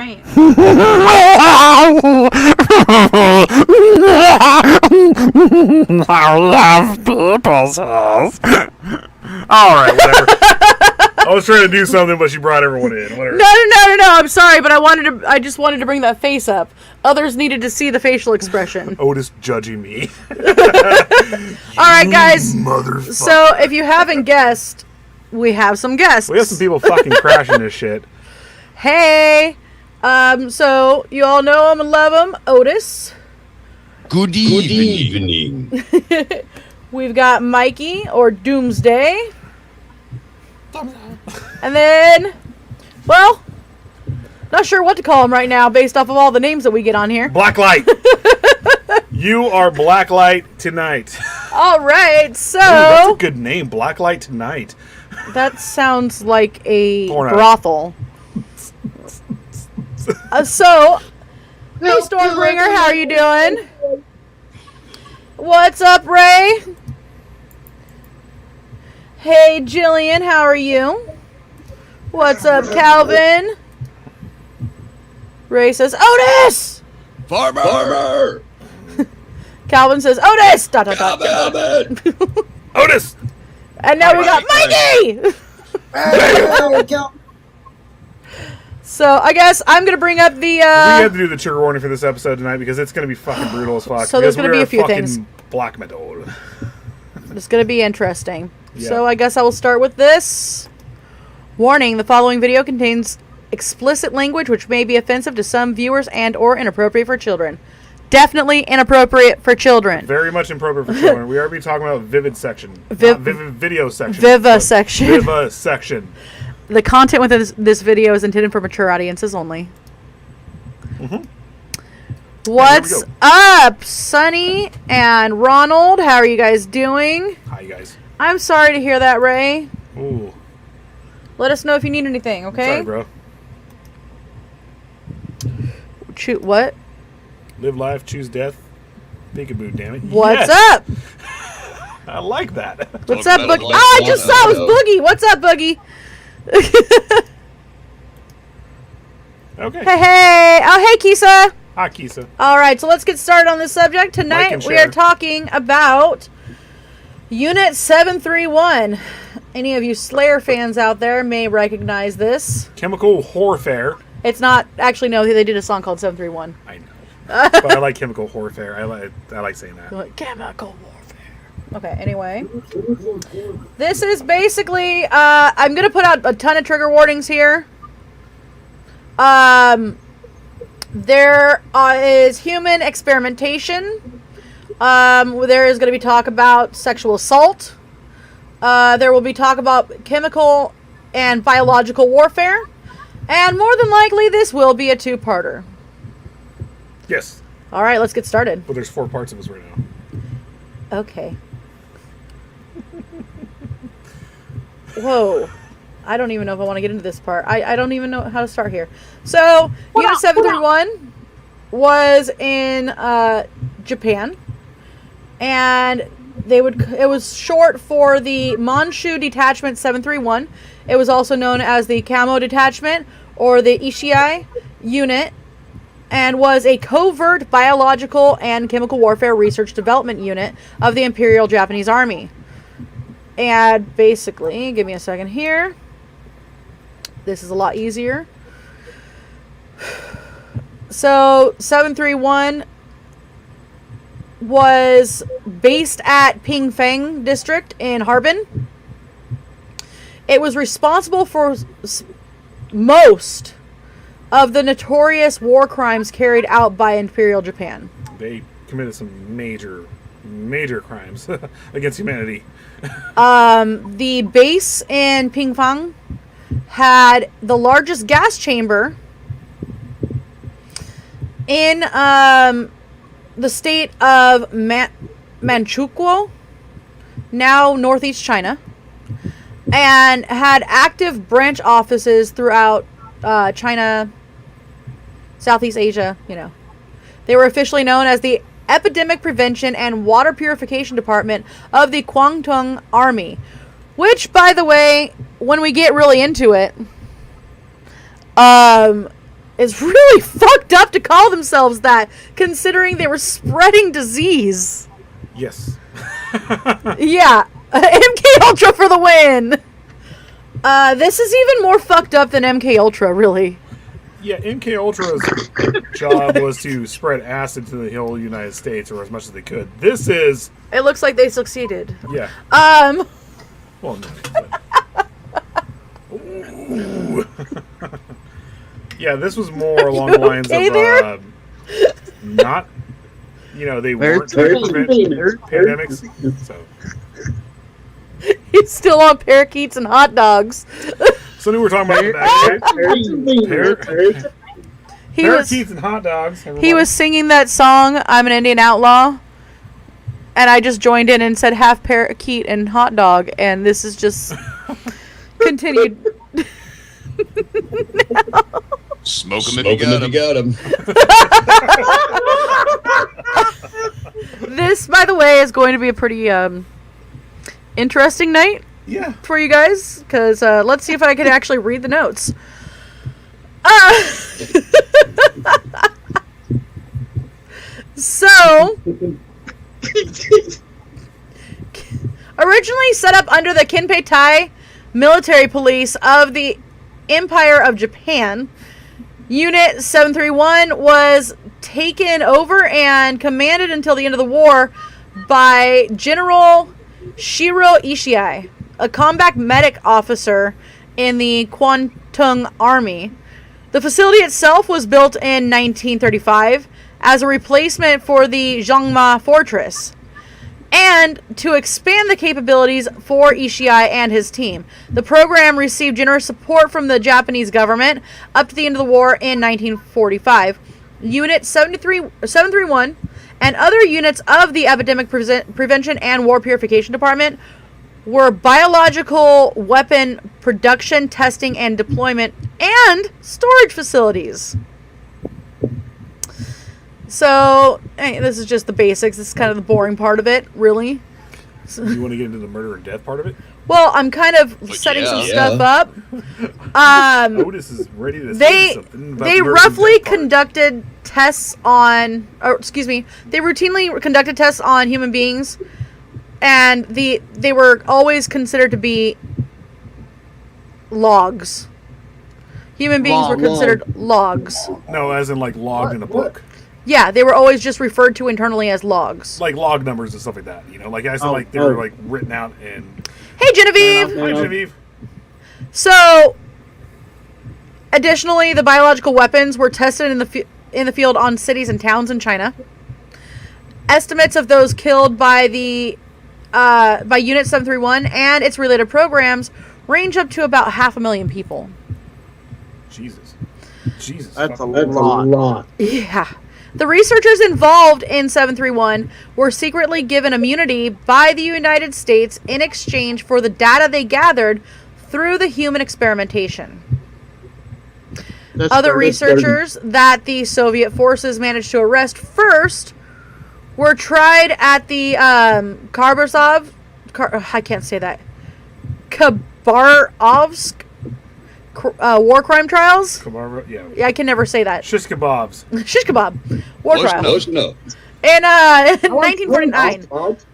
giant. I love people's house. All right, whatever. I was trying to do something, but she brought everyone in. Whatever. No. I'm sorry, but I just wanted to bring that face up. Others needed to see the facial expression. Otis judging me. All right, guys. Motherfucker. So, if you haven't guessed, we have some guests. We have some people fucking crashing this shit. Hey. So, you all know him and love him. Otis. Good evening. We've got Mikey, or Doomsday. And then, well, not sure what to call him right now based off of all the names that we get on here. Blacklight. You are Blacklight tonight. All right, so... Ooh, that's a good name, Blacklight Tonight. That sounds like a Porno. brothel. So, hey Stormbringer, how are you doing? What's up, Ray? Hey Jillian, how are you? What's up, Calvin? Ray says, Otis! Farmer! Calvin says, Otis! Dot, dot, dot. Otis! And now we got Mikey! So, I guess I'm going to bring up the... We have to do the trigger warning for this episode tonight because it's going to be fucking brutal as fuck. So there's going to be a few things. Black metal. It's going to be interesting. Yeah. So I guess I will start with this. Warning, the following video contains explicit language which may be offensive to some viewers and or inappropriate for children. Definitely inappropriate for children. Very much inappropriate for children. We are be talking about vivisection. Video section. Vivisection. Vivisection. The content within this video is intended for mature audiences only. Mm-hmm. What's up, Sonny and Ronald? How are you guys doing? Hi, you guys. I'm sorry to hear that, Ray. Ooh. Let us know if you need anything, okay? I'm sorry, bro. Shoot, what? Live life, choose death. Peekaboo, damn it. What's Yes! up? I like that. What's up, Boogie? Oh, I just saw it was Boogie. What's up, Boogie? Okay. Hey. Oh, hey, Kisa. Hi, Kisa. All right, so let's get started on this subject. Tonight we are talking about Unit 731. Any of you Slayer fans out there may recognize this. Chemical Warfare. It's not, actually, no, they did a song called 731. I know. But I like Chemical Warfare. I like saying that. Like, Chemical Warfare. Okay, anyway. This is basically, I'm going to put out a ton of trigger warnings here. There is human experimentation. There is going to be talk about sexual assault. There will be talk about chemical and biological warfare. And more than likely, this will be a two-parter. Yes. All right, let's get started. Well, there's 4 parts of this right now. Okay. Whoa. I don't even know if I want to get into this part. I don't even know how to start here. So, Unit 731 was in Japan. And it was short for the Monshu Detachment 731. It was also known as the Camo Detachment or the Ishii Unit, and was a covert biological and chemical warfare research development unit of the Imperial Japanese Army. And basically, give me a second here. This is a lot easier. So, 731 was based at Pingfeng District in Harbin. It was responsible for most of the notorious war crimes carried out by Imperial Japan. They committed some major crimes against humanity. The base in Pingfeng had the largest gas chamber in the state of Manchukuo, now northeast China, and had active branch offices throughout China, Southeast Asia, They were officially known as the Epidemic Prevention and Water Purification Department of the Kwangtung Army, which, by the way, when we get really into it, is really fucked up to call themselves that, considering they were spreading disease. Yes. Yeah, MK Ultra for the win. This is even more fucked up than MK Ultra, really. Yeah, MK Ultra's job was to spread acid to the whole United States, or as much as they could. This is... It looks like they succeeded. Yeah. Well, no. Ooh. Yeah, this was more along the lines of not, they weren't trying to prevent pandemics. So He's still on parakeets and hot dogs. something we were talking about in the back. Parakeets and hot dogs. Everybody. He was singing that song, I'm an Indian Outlaw, and I just joined in and said half parakeet and hot dog, and this is just continued. Smoke them if you got them. This, by the way, is going to be a pretty interesting night for you guys, because let's see if I can actually read the notes. So, originally set up under the Kinpei Tai military police of the Empire of Japan, Unit 731 was taken over and commanded until the end of the war by General Shiro Ishii, a combat medic officer in the Kwantung Army. The facility itself was built in 1935 as a replacement for the Zhangma Fortress, and to expand the capabilities for Ishii and his team. The program received generous support from the Japanese government up to the end of the war in 1945. Unit 731 and other units of the Epidemic Prevention and War Purification Department were biological weapon production, testing, and deployment, and storage facilities. So, this is just the basics. This is kind of the boring part of it, really. You want to get into the murder and death part of it? Well, I'm kind of setting some stuff up. Otis is ready to say something about they the murder roughly and death part. conducted tests on, they routinely conducted tests on human beings, and they were always considered to be logs. Human beings were considered logs. No, as in like logged in a book. Yeah, they were always just referred to internally as logs. Like log numbers and stuff like that. Like as in like they were like written out and. Hey, Genevieve. Hi, Genevieve. So, additionally, the biological weapons were tested in the field on cities and towns in China. Estimates of those killed by Unit 731 and its related programs range up to about 500,000 people. Jesus, that's a lot. Yeah. The researchers involved in 731 were secretly given immunity by the United States in exchange for the data they gathered through the human experimentation. Other researchers that the Soviet forces managed to arrest first were tried at the Khabarovsk war crime trials. Yeah, I can never say that. Shish kebabs. Shish kebab. War trials. No. In 1949.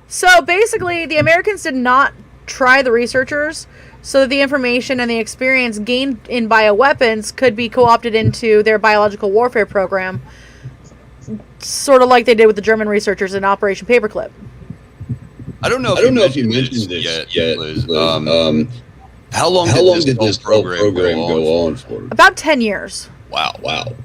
So basically, the Americans did not try the researchers, so the information and the experience gained in bioweapons could be co-opted into their biological warfare program, sort of like they did with the German researchers in Operation Paperclip. I don't know if you mentioned this yet, Liz. How long did this program go on for? About 10 years. Wow.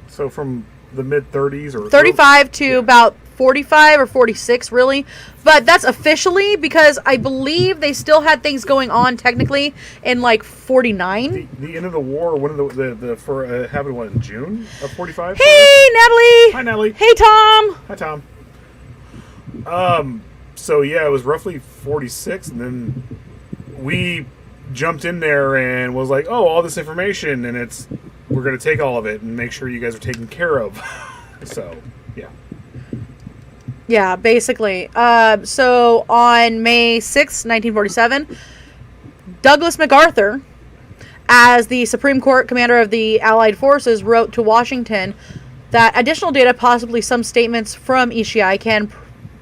So from the mid-30s or 35 to about 45 or 46, really. But that's officially because I believe they still had things going on technically in like 49. The end of the war, happened in June of 45? Hey, Natalie. Hi, Natalie. Hey, Tom. Hi, Tom. So yeah, it was roughly 46, and then we jumped in there and was like, oh, all this information, and we're going to take all of it and make sure you guys are taken care of. So, yeah. Yeah, basically. So on May 6th, 1947, Douglas MacArthur, as the Supreme Court commander of the Allied forces wrote to Washington that additional data, possibly some statements from Ishii, can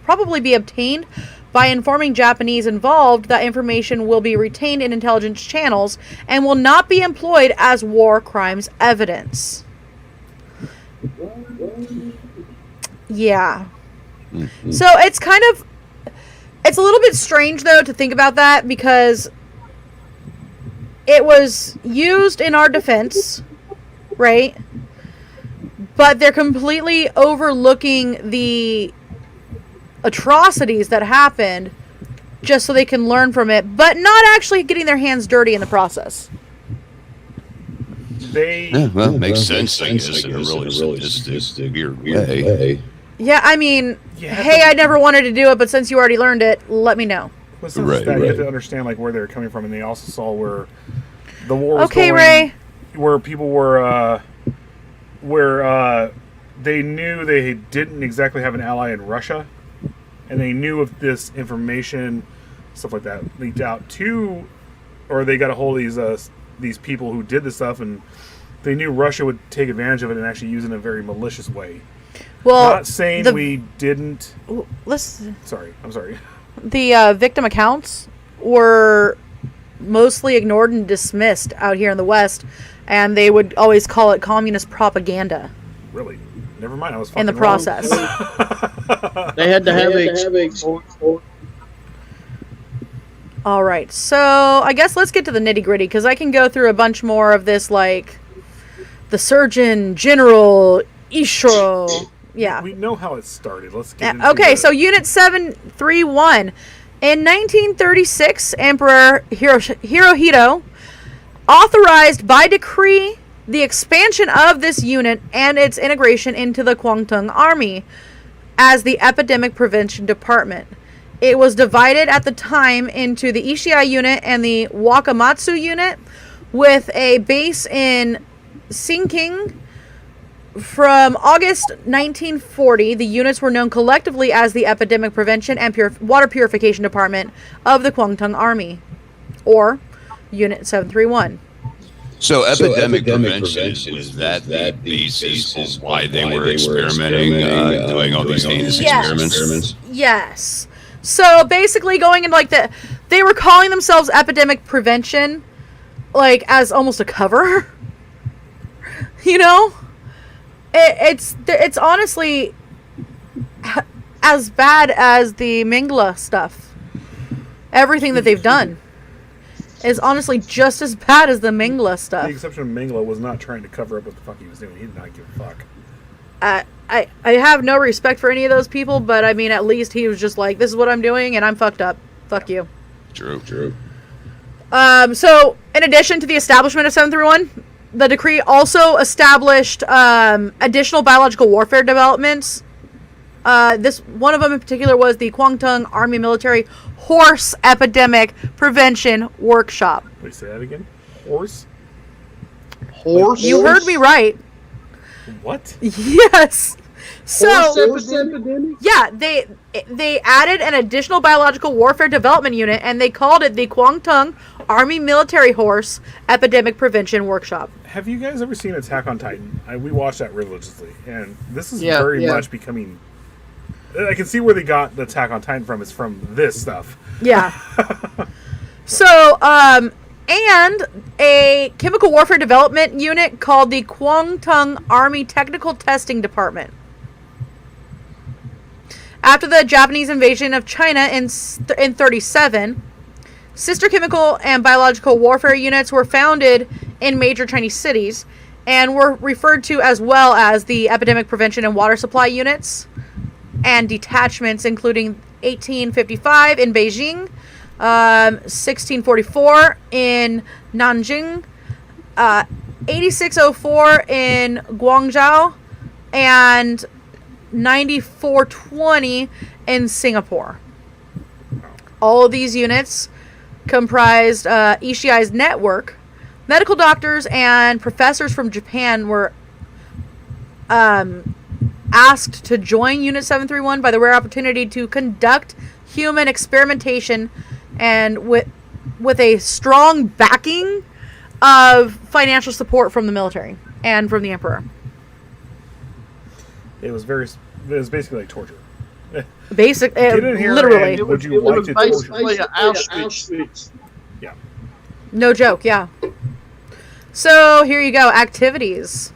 probably be obtained by informing Japanese involved that information will be retained in intelligence channels and will not be employed as war crimes evidence. Yeah. So it's a little bit strange, though, to think about that, because it was used in our defense, right? But they're completely overlooking the atrocities that happened just so they can learn from it, but not actually getting their hands dirty in the process. Makes sense, I guess, in a really sadistic, weird way. Yeah, I mean, hey, I never wanted to do it, but since you already learned it, let me know. Well, right. You have to understand like where they're coming from, and they also saw where the war was going. Ray. Where people were, they knew they didn't exactly have an ally in Russia, and they knew if this information, stuff like that, leaked out to, or they got a hold of these people who did this stuff, and they knew Russia would take advantage of it and actually use it in a very malicious way. Well, not saying we didn't. Listen. Sorry, I'm sorry. The victim accounts were mostly ignored and dismissed out here in the West, and they would always call it communist propaganda. Really? Never mind. I was fucking in the process. They had to have a. All right, so I guess let's get to the nitty gritty, because I can go through a bunch more of this, like the Surgeon General Ishiro. Yeah. We know how it started. Let's get into okay, so Unit 731. In 1936, Emperor Hirohito authorized by decree the expansion of this unit and its integration into the Kwangtung Army as the Epidemic Prevention Department. It was divided at the time into the Ishii unit and the Wakamatsu unit, with a base in Sinking. From August 1940, the units were known collectively as the Epidemic Prevention and Water Purification Department of the Kwangtung Army, or Unit 731. So epidemic prevention, is that the basis of why they were experimenting, doing all these heinous experiments? Yes. So basically going in like they were calling themselves Epidemic Prevention, like as almost a cover, you know? It's honestly as bad as the Mingla stuff. Everything that they've done is honestly just as bad as the Mingla stuff. The exception of Mingla was not trying to cover up what the fuck he was doing. He did not give a fuck. I have no respect for any of those people, but I mean, at least he was just like, this is what I'm doing, and I'm fucked up. Fuck you. True. So, in addition to the establishment of 731, the decree also established additional biological warfare developments. This one of them in particular was the Kwangtung Army Military Horse Epidemic Prevention Workshop. Wait, say that again? Horse? You heard me right. What? Yes. So, epidemic? Yeah, they added an additional biological warfare development unit, and they called it the Kwangtung Army Military Horse Epidemic Prevention Workshop. Have you guys ever seen Attack on Titan? We watched that religiously, and this is very much becoming... I can see where they got the Attack on Titan from. It's from this stuff. Yeah. So, and a chemical warfare development unit called the Kwangtung Army Technical Testing Department. After the Japanese invasion of China in 1937, sister chemical and biological warfare units were founded in major Chinese cities and were referred to as well as the Epidemic Prevention and Water Supply Units and detachments, including 1855 in Beijing, 1644 in Nanjing, 8604 in Guangzhou, and 9420 in Singapore. All of these units comprised Ishii's network. Medical doctors and professors from Japan were asked to join Unit 731 by the rare opportunity to conduct human experimentation, and with a strong backing of financial support from the military and from the emperor. It was basically like torture. Get in here literally. and would you like to basically torture? Auschwitz. Yeah. No joke, yeah. So here you go, activities.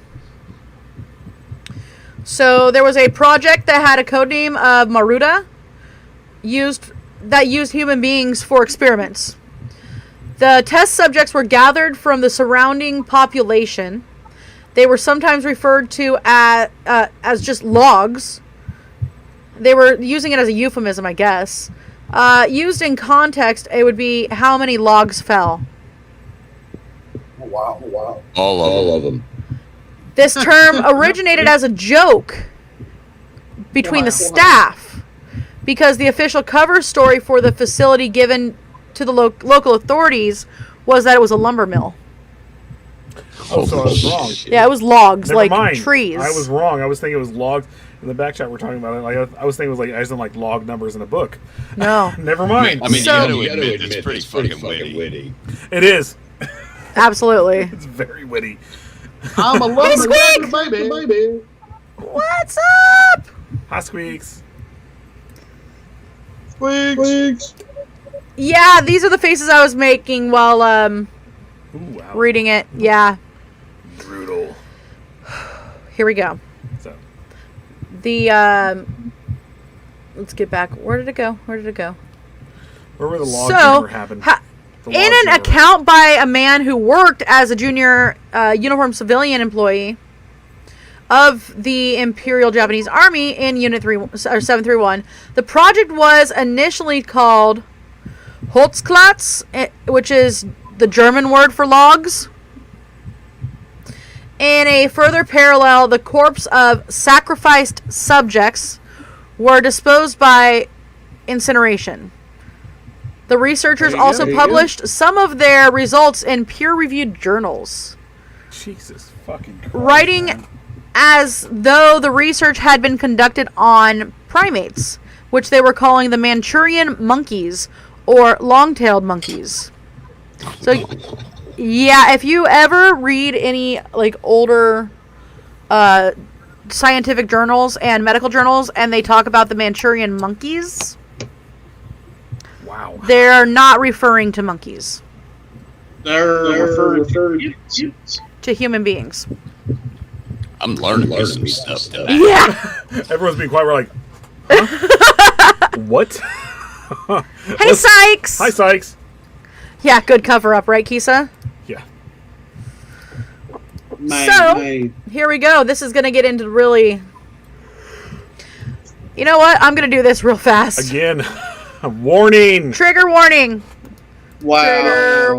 So there was a project that had a codename of Maruta used human beings for experiments. The test subjects were gathered from the surrounding population. They were sometimes referred to as just logs. They were using it as a euphemism, I guess. Used in context, it would be how many logs fell. Wow. All of them. This term originated as a joke between the staff because the official cover story for the facility given to the local authorities was that it was a lumber mill. Oh, so I was wrong. Yeah, it was logs, Never like mind. trees. I was wrong. I was thinking it was logs. In the back chat, we're talking about it. Like I was thinking it was like as in like log numbers in a book. No. Never mind. I mean, So- you got to admit, it's pretty fucking witty. It is. Absolutely. It's very witty. I'm a lumber Squeak! baby. What's up? Hot squeaks. Squeaks. Yeah, these are the faces I was making while Ooh, wow. reading it. Yeah. Brutal. Here we go. So The let's get back. Where did it go? Where where the logs So, never happened? The in logs an never- account by a man who worked as a junior uniformed civilian employee of the Imperial Japanese Army in Unit 731, the project was initially called Holzklotz, which is the German word for logs. In a further parallel, the corpse of sacrificed subjects were disposed by incineration. The researchers also published some of their results in peer-reviewed journals, Jesus fucking Christ, writing man. as though the research had been conducted on primates, which they were calling the Manchurian monkeys or long-tailed monkeys. So, yeah, if you ever read any like older scientific journals and medical journals, and they talk about the Manchurian monkeys, Wow. they're not referring to monkeys, They're referring to human beings. I'm learning some stuff tonight. Yeah. Everyone's being quiet. We're like, huh? What? Hey, Sykes. Hi, Sykes. Yeah, good cover up, right, Kisa? Yeah. Here we go. This is going to get into really... You know what? I'm going to do this real fast. Again. Warning. Trigger warning. Wow. Trigger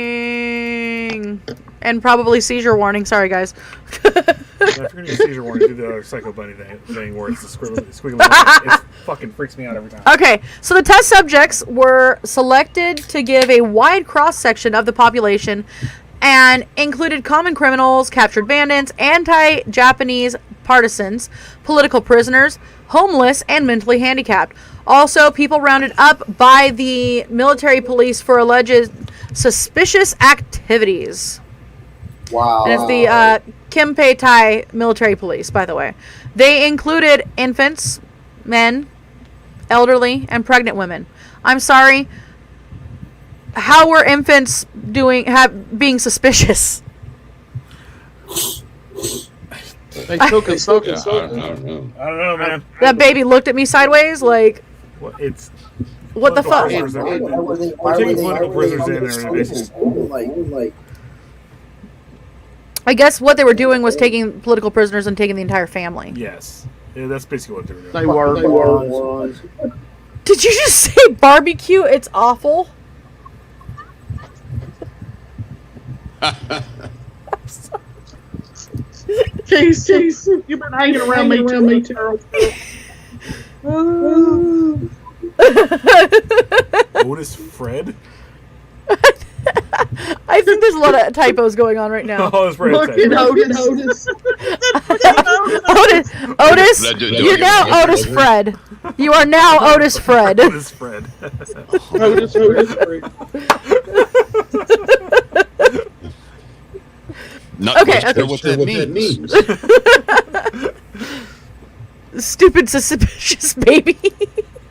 warning. And probably seizure warning. Sorry, guys. If you're gonna use seizure warning, do the Psycho Bunny thing where it's the squiggly line. It fucking freaks me out every time. Okay, so the test subjects were selected to give a wide cross-section of the population and included common criminals, captured bandits, anti-Japanese partisans, political prisoners, homeless, and mentally handicapped. Also, people rounded up by the military police for alleged suspicious activities. Wow. And it's the Kempei Tai military police, by the way. They included infants, men, elderly, and pregnant women. I'm sorry. How were infants being suspicious? They took it, I don't know. I don't know, man. That baby looked at me sideways like, Well, it's what the fuck? prisoners. We're taking political prisoners in there. And basically, I guess what they were doing was taking political prisoners and taking the entire family. yes, yeah, that's basically what they were doing. They were. Did you just say barbecue? It's awful. Jeez, you've been hanging around me too. Otis Fred. I think there's a lot of typos going on right now. Oh, that's Fred. Look at Otis. Otis, you're now Otis Fred. You are now Otis Fred. Otis Fred. Otis. Not Okay, quite sure what that means. Stupid suspicious baby.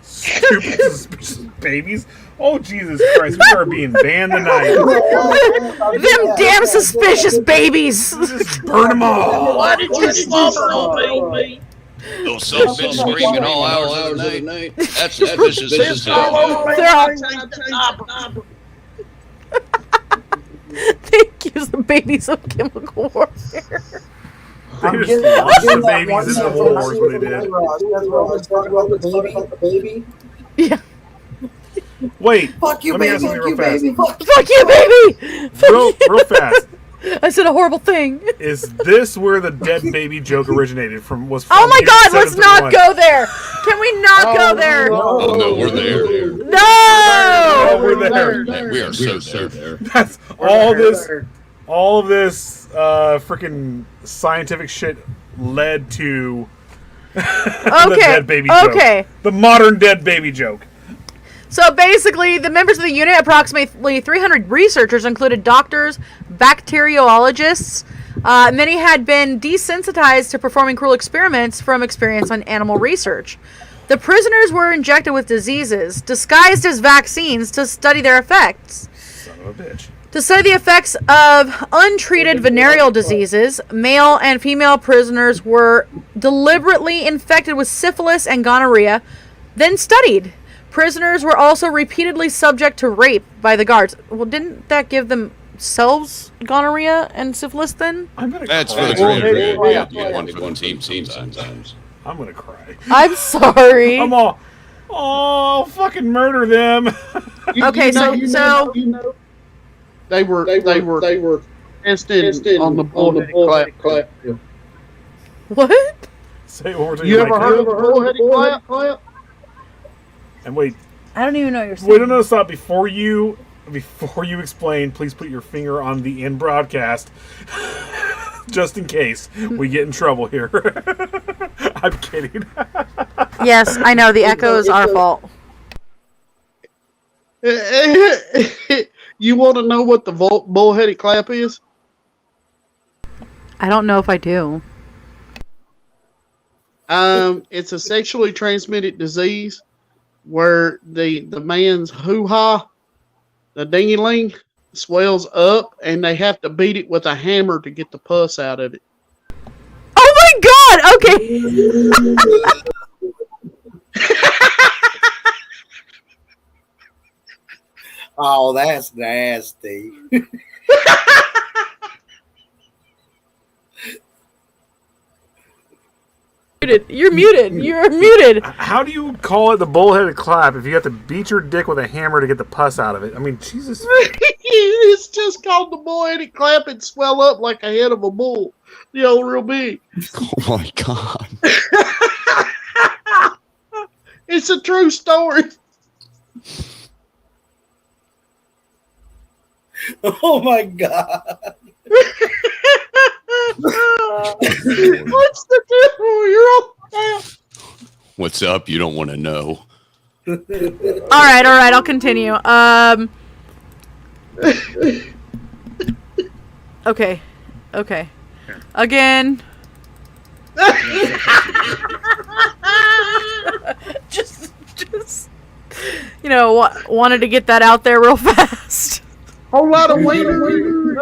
Stupid suspicious babies. Oh, Jesus Christ, we are being banned tonight. Them damn suspicious babies. Just burn them all. Why did you slaughter me? Those son of bitches screaming all hours of the night. That's suspicious as hell. They accuse the babies of chemical warfare. They just lost the babies in the wars when they did. Yeah. Wait. Fuck you, let me ask baby. something Fuck you, real fast. baby. Fuck you, baby. Fuck you. Real fast. I said a horrible thing. Is this where the dead baby joke originated from? Was from Oh my God! Let's not 731? go there. Can we not go there? Oh no, we're there. No. Oh, we're there. We are so there. That's all this. All of this freaking scientific shit led to the dead baby joke. Okay. The modern dead baby joke. So basically, the members of the unit, approximately 300 researchers, included doctors, bacteriologists. Many had been desensitized to performing cruel experiments from experience on animal research. The prisoners were injected with diseases, disguised as vaccines, to study their effects. Son of a bitch. To study the effects of untreated venereal diseases, male and female prisoners were deliberately infected with syphilis and gonorrhea, then studied. Prisoners were also repeatedly subject to rape by the guards. Well, didn't that give themselves gonorrhea and syphilis then? I'm gonna That's cry. for the 300. We have to get one team sometimes. I'm gonna cry. I'm sorry. I'm all. Oh, fucking murder them. Okay, so They were tested on the bullheaded clap. what? Say it one more time. You ever heard of a bullheaded clap? And wait, I don't even know what you're saying. wait, no, stop. Before you explain, please put your finger on the in broadcast, just in case we get in trouble here. I'm kidding. Yes, I know. The echo is our fault. You want to know what the bullheaded clap is? I don't know if I do. It's a sexually transmitted disease where the man's hoo-ha, the ding-a-ling, swells up, and they have to beat it with a hammer to get the pus out of it. Oh my God! Okay. Oh, that's nasty. You're muted. You're muted. How do you call it the bullheaded clap if you have to beat your dick with a hammer to get the pus out of it? I mean, Jesus. It's just called the bullheaded clap and swell up like a head of a bull. You know, real big. Oh my God. It's a true story. Oh my God. What's the deal? You're all What's up? You don't want to know. All right. I'll continue. Okay. Again. just, wanted to get that out there real fast. whole lot of wiener.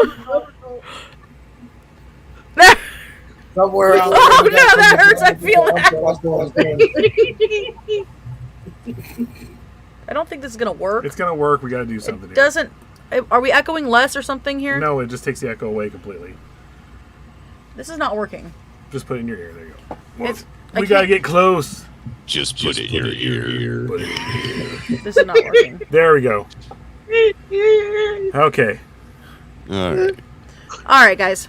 Somewhere out there. Oh no, that hurts. I feel that. I don't think this is gonna work. It's gonna work. We gotta do something. It doesn't. Are we echoing less or something here? No, it just takes the echo away completely. This is not working. Just put it in your ear. There you go. Well, I we gotta can't- get close. Just put it in your ear. Put it in your ear. This is not working. There we go. Okay. All right. All right, guys.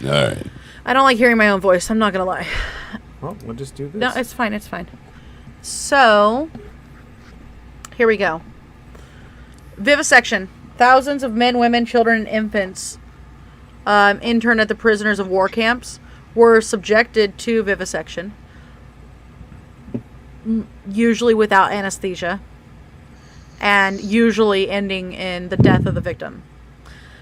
All right. I don't like hearing my own voice. I'm not gonna lie. Well, we'll just do this. No, it's fine. It's fine. So, here we go. Vivisection. Thousands of men, women, children, and infants interned at the prisoners of war camps were subjected to vivisection, usually without anesthesia, and usually ending in the death of the victim.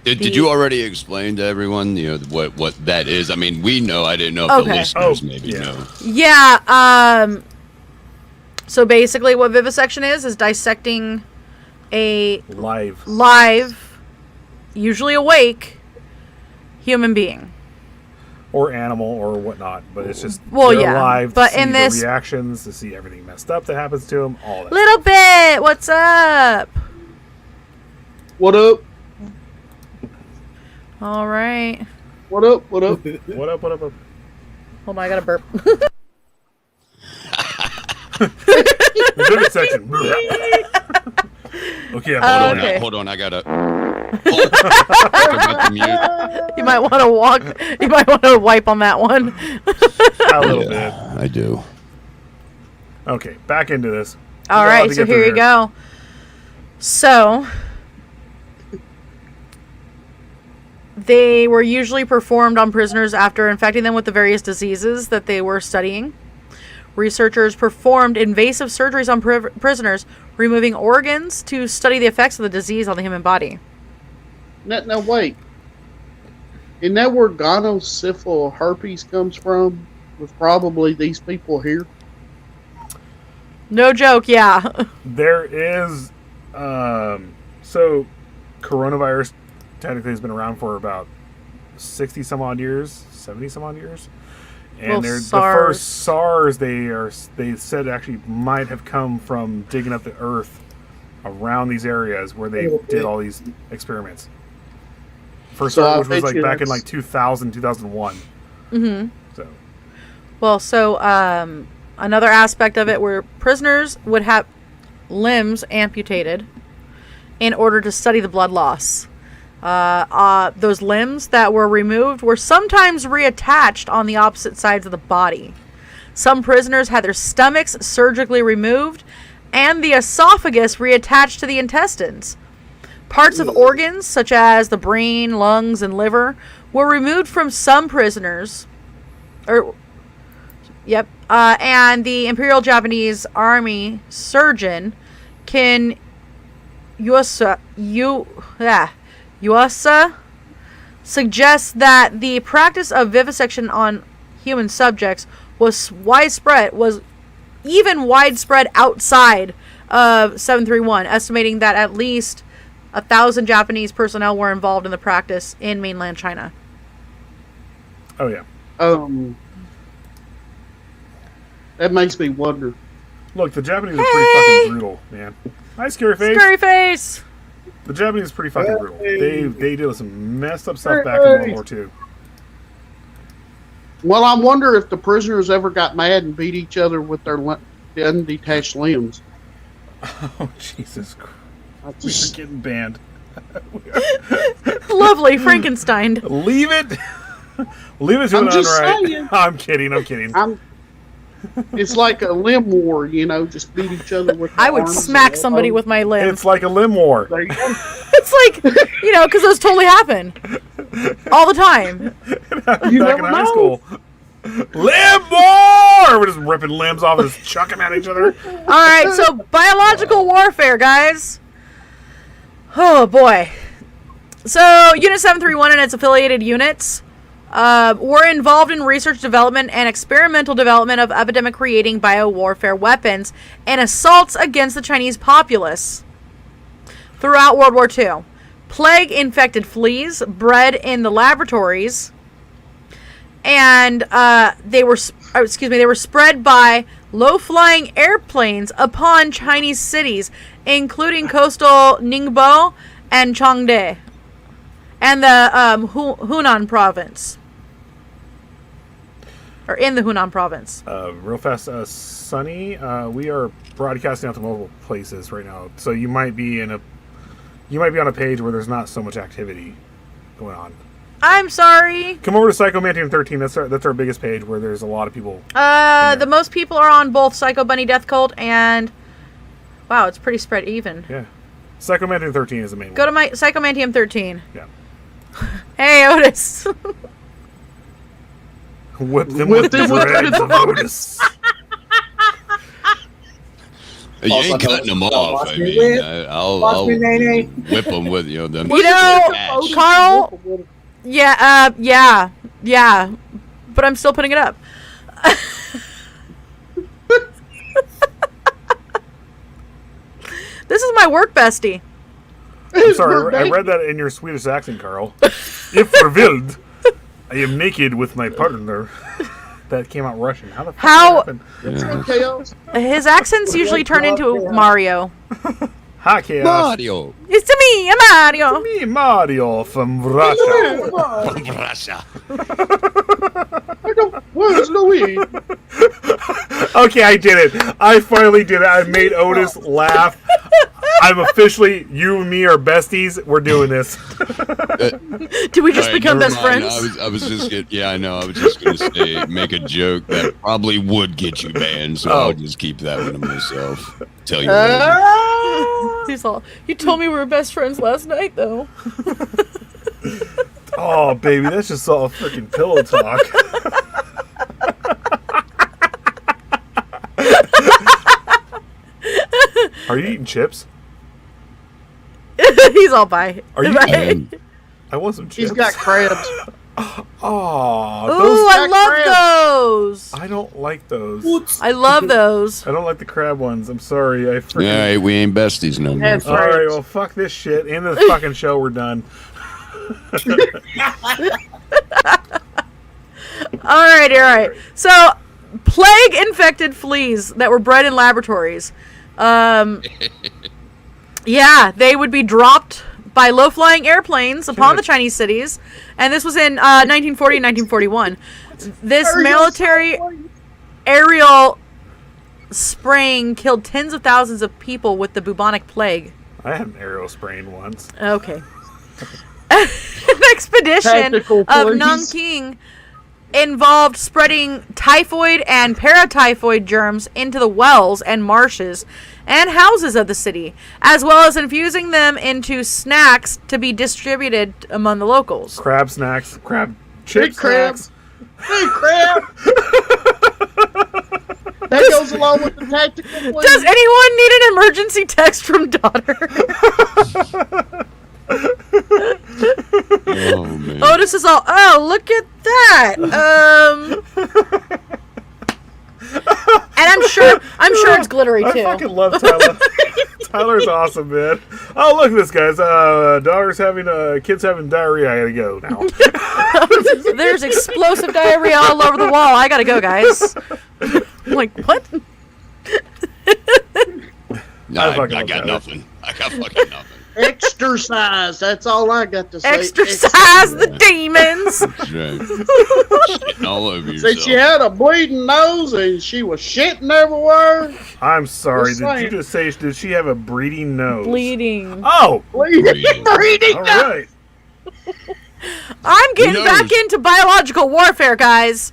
Did you already explain to everyone, what that is? I mean, we know. I didn't know if the listeners maybe know. Yeah. So basically, what vivisection is dissecting a live, usually awake, human being. Or animal or whatnot, but it's just alive but to in see this the reactions, to see everything messed up that happens to them, all that. Little bit. What's up? What up? All right. What up? What up? What up? What up? Hold on, I got to burp. Vivisection. Okay. Hold on. I gotta. You might want to walk. You might want to wipe on that one. A little bit. I do. Okay, back into this. All right, so here you go. So they were usually performed on prisoners after infecting them with the various diseases that they were studying. Researchers performed invasive surgeries on prisoners, removing organs to study the effects of the disease on the human body. Now wait. Isn't that where gonosyphil herpes comes from? With probably these people here? No joke, yeah. There is, so coronavirus technically has been around for about 60 some odd years, 70 some odd years. And the first SARS they said actually might have come from digging up the earth around these areas where they did all these experiments. First SARS, which was like back in like 2000, 2001. Mm-hmm. So another aspect of it where prisoners would have limbs amputated in order to study the blood loss. Those limbs that were removed were sometimes reattached on the opposite sides of the body. Some prisoners had their stomachs surgically removed and the esophagus reattached to the intestines. Parts of organs, such as the brain, lungs, and liver, were removed from some prisoners. And the Imperial Japanese Army surgeon Yuasa suggests that the practice of vivisection on human subjects was even widespread outside of 731, estimating that at least 1,000 Japanese personnel were involved in the practice in mainland China. Oh yeah. That makes me wonder. Look, the Japanese are pretty fucking brutal, man. Hi, Scary Face. Scary Face. The Japanese are pretty fucking brutal. They did some messed up stuff back in World War II. Well, I wonder if the prisoners ever got mad and beat each other with their undetached limbs. Oh, Jesus Christ. We're getting banned. Lovely, Frankenstein. Leave it. Leave it to an unright. I'm kidding. It's like a limb war, just beat each other with I would smack somebody with my limb. It's like a limb war. It's like, because those totally happen. All the time. Back in high school. Limb war! We're just ripping limbs off and just chucking at each other. Alright, so biological warfare, guys. Oh, boy. So, Unit 731 and its affiliated units were involved in research development and experimental development of epidemic-creating biowarfare weapons and assaults against the Chinese populace throughout World War II. Plague-infected fleas bred in the laboratories, and they were spread by low-flying airplanes upon Chinese cities, including coastal Ningbo and Changde, and the Hunan province. Or in the Hunan province. Real fast, Sunny, we are broadcasting out to multiple places right now, so you might be on a page where there's not so much activity going on. I'm sorry. Come over to Psychomantium 13. That's our biggest page where there's a lot of people. The most people are on both Psycho Bunny Death Cult and wow, it's pretty spread even. Yeah. Psychomantium 13 is the main one. Go to my Psychomantium 13. Yeah. Hey, Otis. Whip them with the dreads of Otis. You ain't cutting them off. Watch I me mean, whip. I'll Watch me, nay-nay. whip them with them. You know, Carl. Yeah. But I'm still putting it up. This is my work bestie. I'm sorry, I read that in your Swedish accent, Carl. If verwild, I am naked with my partner. That came out Russian. How the fuck did that happen? Chaos. His accents usually turn into Mario. Hi, Chaos. Mario It's to me, Mario. Me, Mario from Russia. from Russia. Where's Louis? Okay, I did it. I finally did it. I made Otis laugh. I'm officially, you and me are besties. We're doing this. Did we just All right, become never best mind. friends? I was just I know. I was just gonna say make a joke that probably would get you banned, so I'll just keep that one to myself. Tell you later. He's all, you told me we were best friends last night, though. Oh, baby, that's just all freaking pillow talk. Are you eating chips? He's all by. Are you? Um, I want some chips. He's got crabs. Oh, Ooh, those. I love those. I don't like those. I love those. I don't like the crab ones. I'm sorry. I all freaking. right, we ain't besties no more. That's All right, well, fuck this shit. End of the fucking show. We're done. All right. So, plague-infected fleas that were bred in laboratories. Yeah, they would be dropped by low-flying airplanes upon the Chinese cities, and this was in 1940 and 1941. This military aerial spraying killed tens of thousands of people with the bubonic plague. I had an aerial sprain once. Okay. An expedition Tactical of police. Nanking involved spreading typhoid and paratyphoid germs into the wells and marshes and houses of the city, as well as infusing them into snacks to be distributed among the locals. Crab snacks. Crab chip crabs. snacks. Hey, crab. That goes along with the tactical police. Does anyone need an emergency text from daughter? Oh man. Otis is all, oh, look at that. And I'm sure it's glittery I too. fucking love Tyler. Tyler's awesome, man. Oh, look at this, guys. Kids having diarrhea. I gotta go now. There's explosive diarrhea all over the wall. I gotta go, guys. I'm like, what? No, I got nothing. I got fucking nothing. Exercise. That's all I got to say. Exercise the demons. That's right. Shitting all over Said yourself. she had a bleeding nose and she was shitting everywhere. I'm sorry. Just Did saying. you just say, did she have a breeding nose? Bleeding. Oh! Bleeding All right. I'm getting Who back knows? into biological warfare, guys.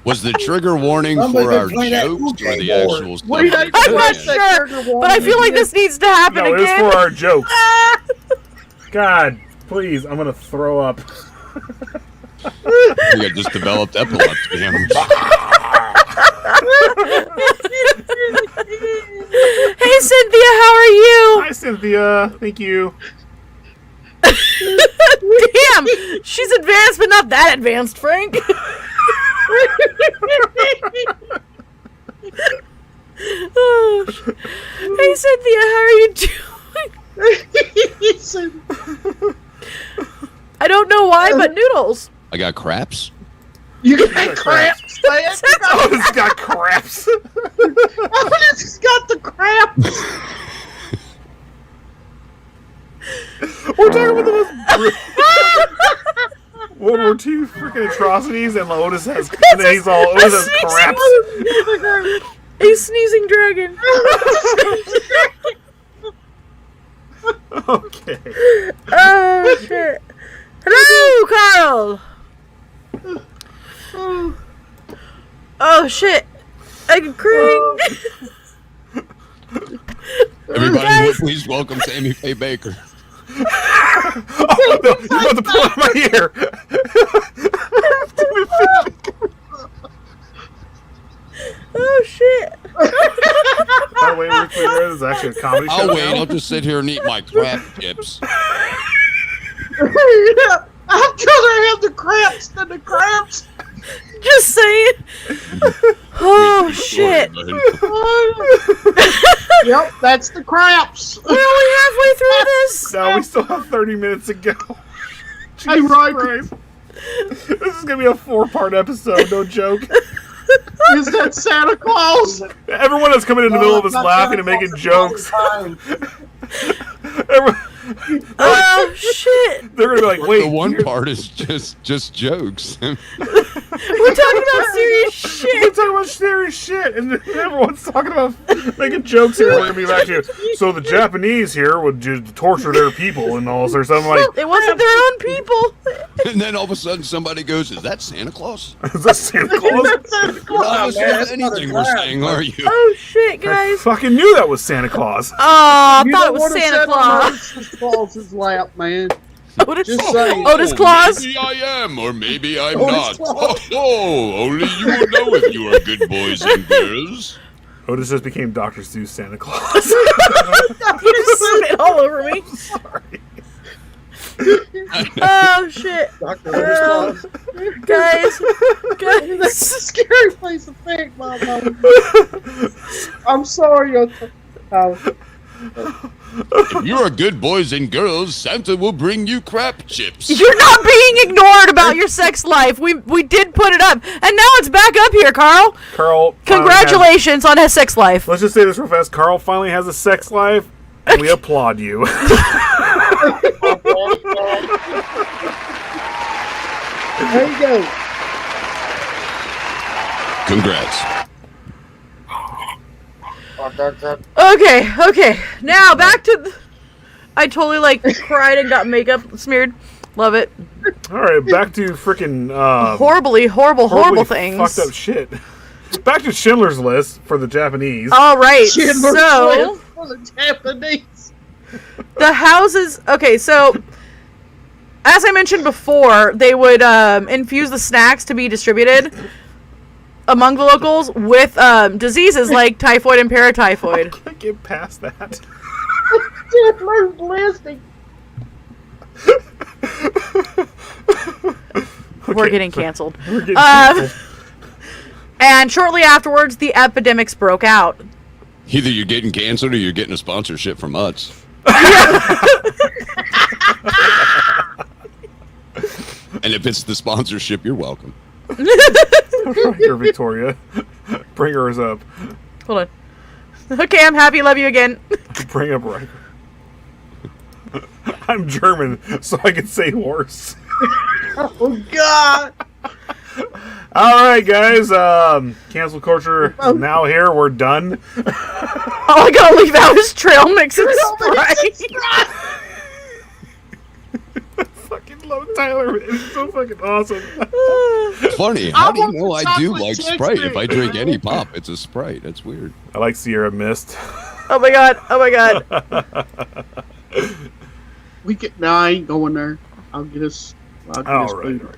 Was the trigger warning Somebody for been our playing that jokes or okay the board. actual stuff? Wait, I- I'm not Yeah. sure, but I feel like this needs to happen No, it was again. for our jokes. God, please, I'm gonna throw up. We got just developed epilepsy. Hey, Cynthia, how are you? Hi, Cynthia. Thank you. Damn, she's advanced, but not that advanced, Frank. Oh, hey, Cynthia, how are you doing? I don't know why, but noodles. I got craps. You got cramps, man. Oh, this has got craps. This has got the cramps. We're talking about the most World War II freaking atrocities, and Otis has Otis has craps. A sneezing dragon. Okay. Oh, shit. Hello, Carl. Oh, shit. I can cring. Everybody, please welcome Sammy Faye Baker. Oh no! You're about to pull out my ear. is actually a comedy show. I'll wait. now? I'll just sit here and eat my crab chips. I'd rather have the craps than the crabs. Just saying. Oh shit. Yep, that's the craps. We're only halfway through this. No, we still have 30 minutes to go. Hey, Jesus Ryan. Christ. This is gonna be a 4-part episode, no joke. Is that Santa Claus? Everyone is coming in the middle of us laughing and making jokes. Everyone, Oh shit. they're gonna be like, wait. The one you're- part is just jokes. We're talking about serious We're shit. talking about serious shit, and then everyone's talking about making jokes here. We're gonna be back to so the Japanese here would just torture their people and all sorts. I'm like, It wasn't their own people. And then all of a sudden somebody goes, "Is that Santa Claus?" is that Santa Claus? Santa You're Claus. not listening man, to that's not anything a we're crab. saying, are you? Oh shit, I guys. fucking knew that was Santa Claus. Oh, I You thought it don't was wanna Santa sit on Claus. Otis Claus's lap, man. Otis, Just saying. Otis Claus. Maybe I am, or maybe I'm Otis not. Claus. Oh, only you will know if you are good boys and girls. Otis just became Dr. Seuss Santa Claus. You just spit all over me. Oh shit, Dr. Otis Claus. guys. That's a scary place to think, Mama. I'm sorry. If you are good boys and girls, Santa will bring you crap chips. You're not being ignored about your sex life. We did put it up, and now it's back up here, Carl. Carl. Congratulations on his sex life. Let's just say this real fast. Carl finally has a sex life, and we applaud you. There you go. Congrats. Okay. Now back to. I totally cried and got makeup smeared. Love it. All right, back to freaking Horrible things. fucked up shit. Back to Schindler's List for the Japanese. All right. Schindler's So List for the Japanese. the houses. Okay, so as I mentioned before, they would infuse the snacks to be distributed among the locals with diseases like typhoid and paratyphoid. I can't get past that. Schindler's List. We're getting canceled. We're getting canceled. And shortly afterwards, the epidemics broke out. Either you're getting canceled or you're getting a sponsorship from us. And if it's the sponsorship, you're welcome. Here, Victoria. Bring hers up. Hold on. Okay, I'm happy. Love you again. Bring up Riker. I'm German, so I can say horse. Oh God. All right, guys. Cancel culture is now here. We're done. All I gotta leave out is trail mix and Sprite. Fucking love Tyler. It's so fucking awesome. Funny, how I do you want know the I do chocolate like chips, Sprite? man. If I drink any pop, it's a Sprite. That's weird. I like Sierra Mist. Oh my god. We get. No, I ain't going there. I'll get us. I'll get us All right. food. All right.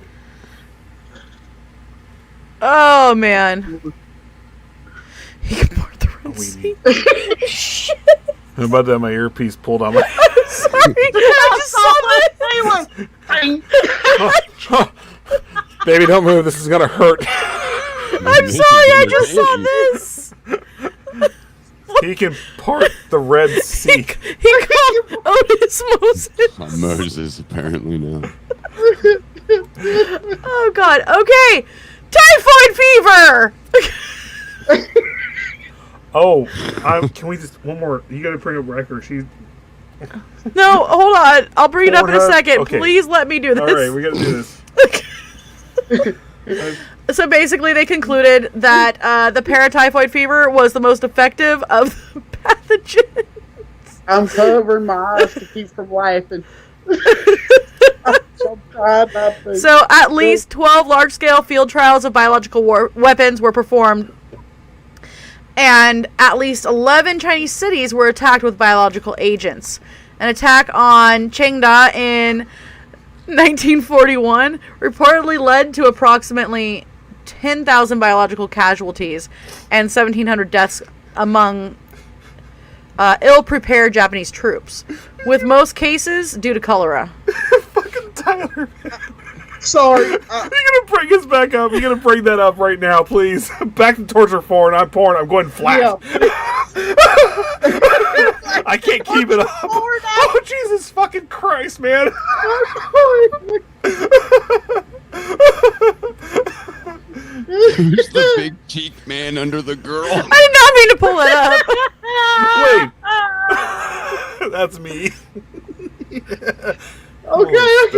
Oh man. He can part the Red Sea. Shit. How about that? My earpiece pulled on my. Sorry. I just saw that. Baby, don't move. This is gonna hurt. I'm sorry. I just saw this. He can part the Red Sea. He called Otis Moses. Moses, apparently now. Oh god. Okay. Typhoid fever. Oh, can we just one more? You gotta bring up Riker. She's No, hold on. I'll bring it up in a Pornhub? second. Okay. Please let me do this. all right. We gotta do this. So basically, they concluded that the paratyphoid fever was the most effective of the pathogens. I'm covering my eyes to keep from laughing. I'm trying not to. So at least 12 large-scale field trials of biological weapons were performed, and at least 11 Chinese cities were attacked with biological agents. An attack on Chengda in 1941 reportedly led to approximately 10,000 biological casualties and 1,700 deaths among ill-prepared Japanese troops, with most cases due to cholera. Fucking Tyler. Sorry. You're gonna bring us back up. You're gonna bring that up right now, please. Back to torture porn. I'm going flat. Yeah. I can't keep it up. Oh, Jesus fucking Christ, man. Who's the big cheek man under the girl? I did not mean to pull it up. Wait. That's me. Okay.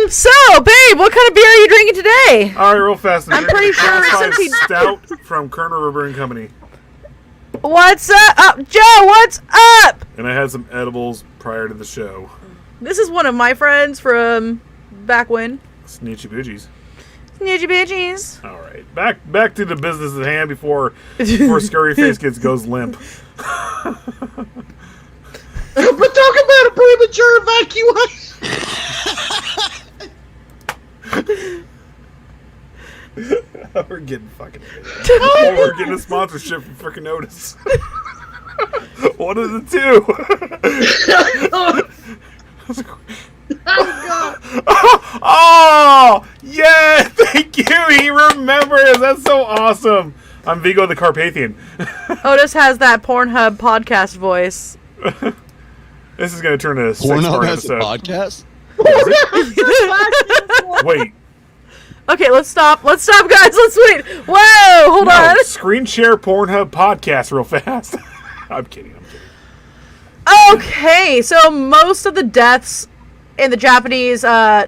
So, babe, what kind of beer are you drinking today? All right, real fast. I'm pretty sure since he... Stout from Kernel River and Company. What's up? Joe, what's up? And I had some edibles prior to the show. This is one of my friends from back when. Snitchy Boogies. Snitchy bitches. All right, back to the business at hand before Scurry Face goes limp. But talk about a premature evacuation. We're getting fucking. We're getting a sponsorship from frickin' Otis. One of the two. Oh, yeah! Thank you. He remembers. That's so awesome. I'm Vigo the Carpathian. Otis has that Pornhub podcast voice. This is going to turn into a Pornhub 6-part has a episode. podcast? Wait. Okay, let's stop. Let's stop, guys. Let's wait. Whoa, hold on. Screen share Pornhub podcast real fast. I'm kidding. Okay, so most of the deaths in the Japanese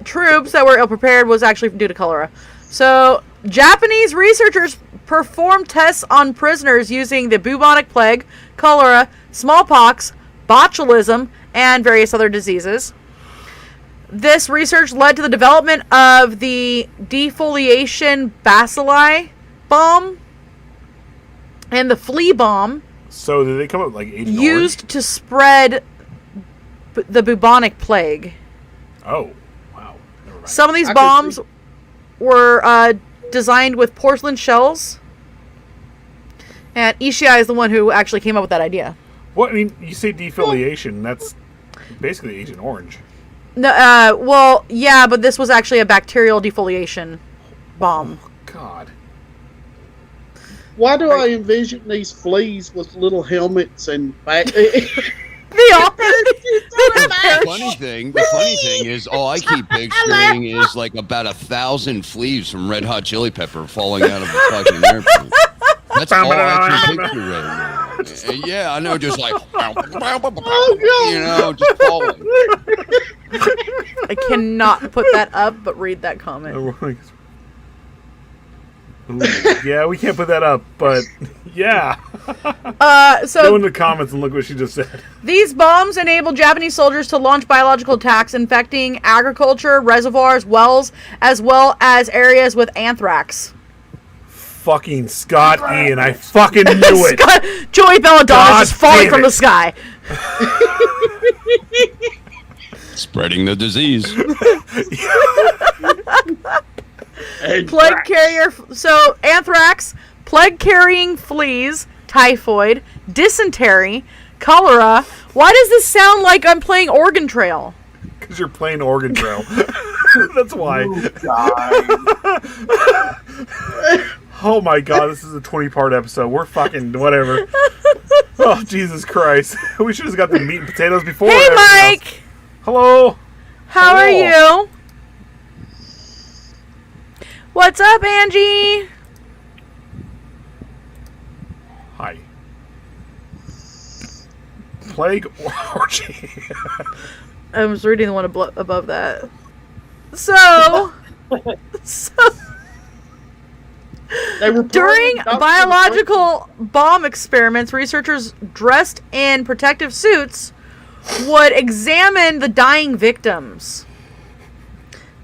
troops that were ill-prepared was actually due to cholera. So, Japanese researchers performed tests on prisoners using the bubonic plague, cholera, smallpox, botulism, and various other diseases. This research led to the development of the defoliation bacilli bomb and the flea bomb. So did they come up with like Agent used Orange? to spread the bubonic plague. Oh, wow. Never mind. Some of these bombs were designed with porcelain shells. And Ishii is the one who actually came up with that idea. What? I mean, you say defoliation. That's basically Agent Orange. No, well, yeah, but this was actually a bacterial defoliation bomb. Oh, God. Why do I envision these fleas with little helmets and back? The funny thing is, all I keep picturing is like about 1,000 fleas from Red Hot Chili Pepper falling out of a fucking airplane. That's all I can picture right now. Yeah, I know, just like, just falling. I cannot put that up, but read that comment. Ooh, yeah, we can't put that up, but yeah. So go in the comments and look what she just said. These bombs enabled Japanese soldiers to launch biological attacks, infecting agriculture, reservoirs, wells, as well as areas with anthrax. Fucking Scott Ian, I fucking knew it. Joey Belladonna is just falling from the sky. Spreading the disease. Plague carrier, so anthrax, plague-carrying fleas, typhoid, dysentery, cholera. Why does this sound like I'm playing Oregon Trail? Because you're playing Oregon Trail. That's why. Oh my God, this is a 20-part episode. We're fucking whatever. Oh, Jesus Christ. We should have got the meat and potatoes before. Hey, Mike. Else. Hello. How are you? What's up, Angie? Hi. Plague orgy. I was reading the one above that. So during biological bomb experiments, researchers dressed in protective suits would examine the dying victims.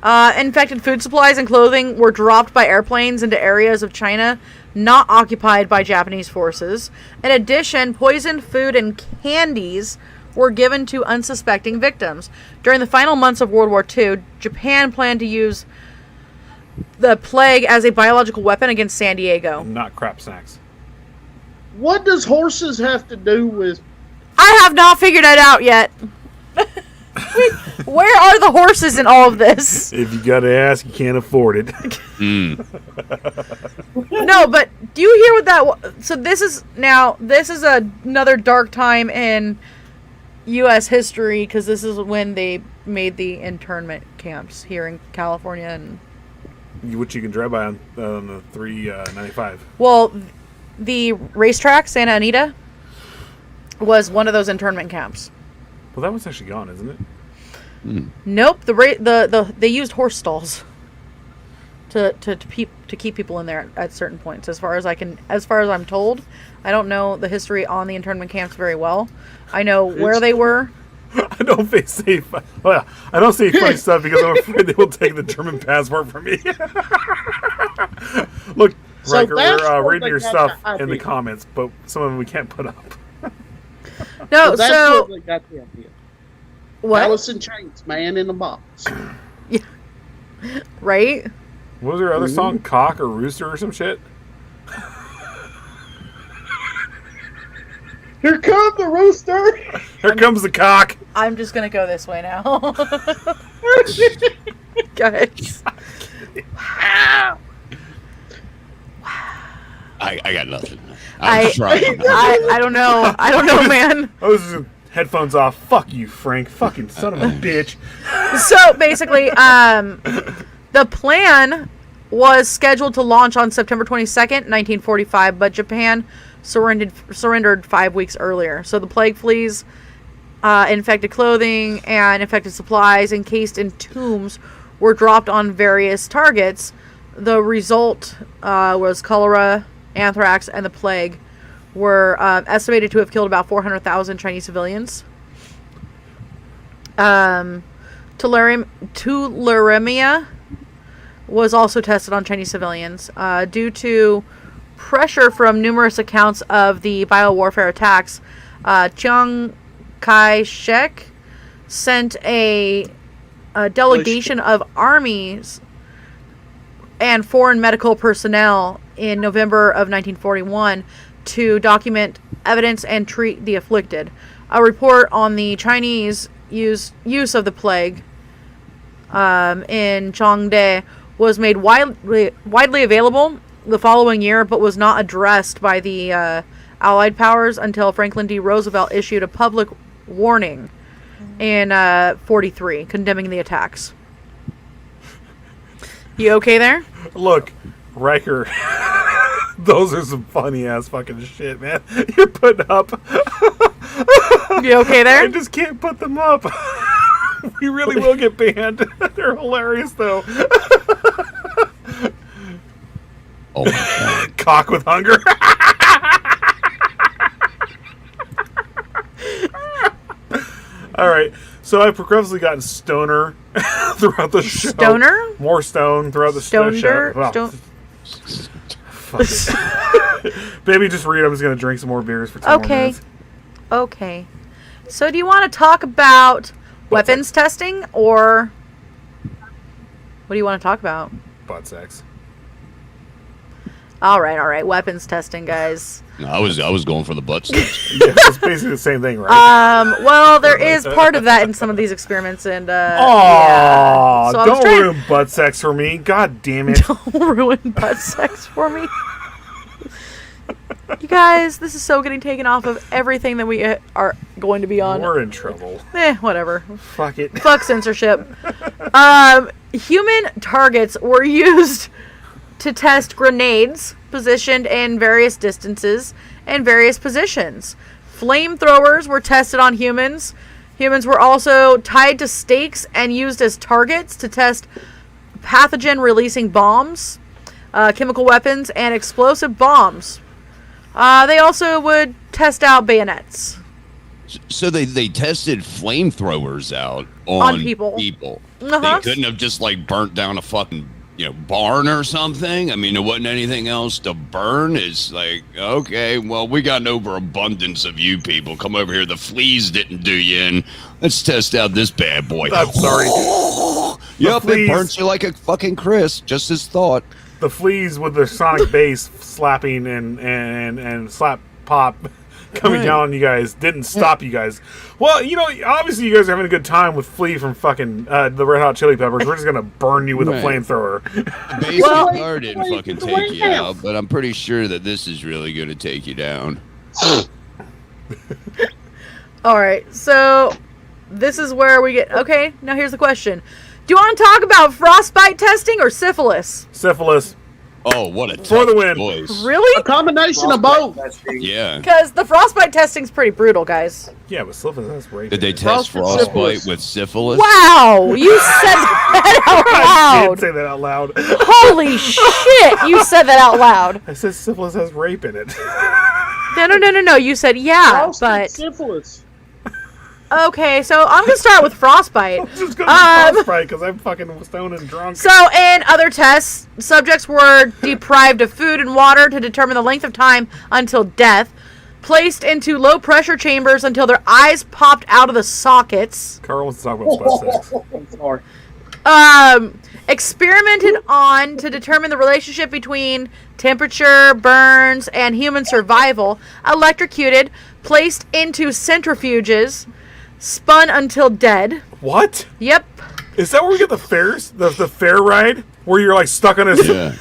Infected food supplies and clothing were dropped by airplanes into areas of China not occupied by Japanese forces. In addition, poisoned food and candies were given to unsuspecting victims. During the final months of World War II, Japan planned to use the plague as a biological weapon against San Diego. Not crap snacks. What does horses have to do with? I have not figured that out yet. Where are the horses in all of this? If you gotta ask, you can't afford it. No, but do you hear what that? So this is another dark time in U.S. history because this is when they made the internment camps here in California and. Which you can drive by on the 395. Well, the racetrack Santa Anita was one of those internment camps. Well, that one's actually gone, isn't it? Nope. They used horse stalls to keep people in there at certain points. As far as I'm told, I don't know the history on the internment camps very well. I know where they were. I don't say funny stuff because I'm afraid they will take the German passport from me. Look, So Riker, that's we're what reading they your got stuff the in the idea. comments, but some of them we can't put up. No, That's so where they got the idea. what? Alice in Chains, Man in a Box. Right? What was their other song? Cock or Rooster or some shit? Here comes the rooster. Here comes the cock. I'm just gonna go this way now. Guys. I got nothing. I'm trying. I don't know. I don't know, man. I was just headphones off. Fuck you, Frank. Fucking son of a bitch. So basically, the plan was scheduled to launch on September 22nd, 1945, but Japan surrendered 5 weeks earlier. So the plague fleas, infected clothing, and infected supplies encased in tombs were dropped on various targets. The result was cholera, anthrax, and the plague were estimated to have killed about 400,000 Chinese civilians. Tularemia was also tested on Chinese civilians. Due to pressure from numerous accounts of the biowarfare attacks, Chiang Kai-shek sent a delegation of armies and foreign medical personnel in November of 1941 to document evidence and treat the afflicted. A report on the Chinese use of the plague in Chongde was made widely available the following year, but was not addressed by the Allied powers until Franklin D. Roosevelt issued a public warning in 43, condemning the attacks. You okay there? Look, Riker. Those are some funny ass fucking shit, man. You're putting up. You okay there? I just can't put them up. We really will get banned. They're hilarious, though. Oh my God. Cock with hunger. All right. So I've progressively gotten stoner throughout the show. Stoner? More stone throughout the Stoner? show. Wow. Fuck it. Baby, just read. I'm just going to drink some more beers for 2 more Okay. minutes. Okay. So do you want to talk about weapons testing, or what do you want to talk about? Butt sex. All right. Weapons testing, guys. No, I was going for the butt sticks. Yeah, it's basically the same thing, right? Well, there is part of that in some of these experiments, and Aww, So I was don't trying- ruin butt sex for me. God damn it. Don't ruin butt sex for me. You guys, this is so getting taken off of everything that we are going to be on. We're in trouble. Whatever. Fuck it. Fuck censorship. Human targets were used to test grenades positioned in various distances and various positions. Flamethrowers were tested on humans. Humans were also tied to stakes and used as targets to test pathogen-releasing bombs, chemical weapons, and explosive bombs. They also would test out bayonets. So they tested flamethrowers out On people. Uh-huh. They couldn't have just like burnt down a fucking barn or something. I mean, there wasn't anything else to burn. It's like, okay, well, we got an overabundance of you people. Come over here. The fleas didn't do you in. Let's test out this bad boy. I'm sorry. Yep, fleas. it burns you like a fucking crisp. Just as thought. The fleas with their sonic bass slapping and slap pop coming down on you guys didn't stop you guys. Well, obviously you guys are having a good time with Flea from fucking the Red Hot Chili Peppers. We're just gonna burn you with a flamethrower. Basic car didn't fucking take you out, but I'm pretty sure that this is really gonna take you down. All right, so this is where we get... Okay, now here's the question. Do you want to talk about frostbite testing or syphilis? Syphilis. Oh, what a For the win. choice. Really? A combination of both. Yeah. Because the frostbite testing's pretty brutal, guys. Yeah, but syphilis, that's right. Did they test frostbite with syphilis? Wow, you said that out I loud. did say that out loud. Holy shit, you said that out loud. I said syphilis has rape in it. No. You said yeah, but... syphilis. Okay, so I'm going to start with frostbite. I'm just going to frostbite because I'm fucking stoned and drunk. So, in other tests, subjects were deprived of food and water to determine the length of time until death, placed into low-pressure chambers until their eyes popped out of the sockets, Carl wants to talk about butt sex. I'm sorry. experimented on to determine the relationship between temperature, burns, and human survival, electrocuted, placed into centrifuges, spun until dead. What? Yep. Is that where we get the fairs? The fair ride? Where you're like stuck on a... Yeah.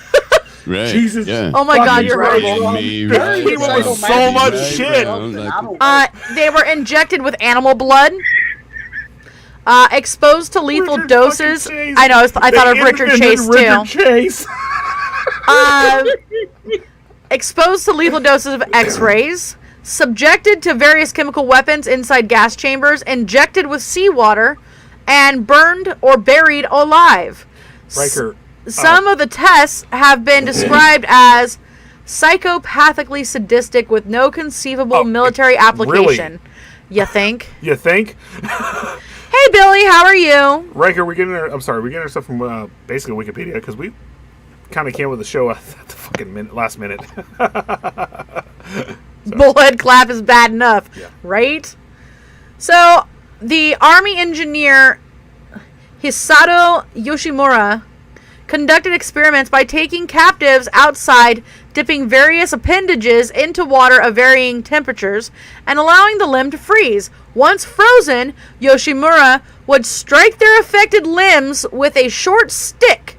Right. Jesus. Yeah. Oh my god, you're right. Me, Burying right, people with so much right, shit. right. They were injected with animal blood. Exposed to lethal Richard doses. fucking Chase. I know. I thought of They Richard invented Chase Richard too. Chase. Exposed to lethal doses of X-rays. Subjected to various chemical weapons inside gas chambers. Injected with seawater, and burned or buried alive. Riker. Some of the tests have been described as psychopathically sadistic with no conceivable military application. Really? You think? You think? Hey, Billy, how are you? Riker, we're getting our stuff from basically Wikipedia because we kind of came with the show at the fucking last minute. Bullhead clap is bad enough, right? So, the Army engineer Hisato Yoshimura conducted experiments by taking captives outside, dipping various appendages into water of varying temperatures, and allowing the limb to freeze. Once frozen, Yoshimura would strike their affected limbs with a short stick,